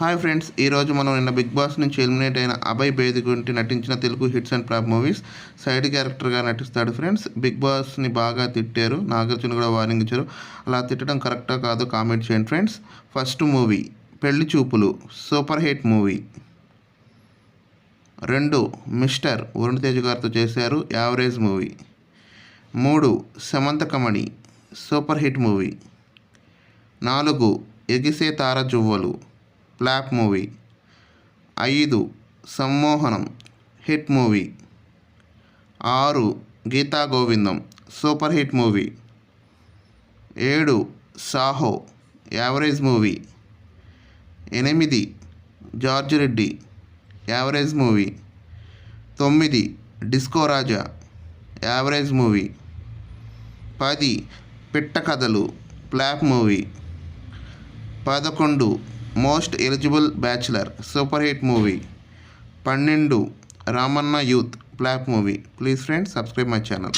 Hi friends, ఈరోజు మనం నిన్న బిగ్ బాస్ నుంచి ఎలిమినేట్ అయిన అభయ్ బేదిగుంటి నటించిన Telugu hits and flop movies side క్యారెక్టర్గా నటిస్తాడు. ఫ్రెండ్స్, బిగ్ బాస్ని బాగా తిట్టారు, నాగార్జున కూడా వార్నింగ్ ఇచ్చారు. అలా తిట్టడం కరెక్టా కాదో కామెంట్ చేయండి friends. First movie Pelli Choopulu, super hit movie. 2 mister, Varun Tej గారితో చేశారు, average movie. 3 Samanthakamani, super hit movie. 4 Egise Thara Juvvalu, flop movie. 5 Sammohanam, hit movie. 6 Geetha Govindam, super hit movie. 7 Saaho, average movie. 8 George Reddy, average movie. 9 disco Raja, average movie. 10 Pitta Kathalu, flop movie. 11 most eligible bachelor, super hit movie. 12 Ramanna youth, flop movie. Please friends, subscribe my channel.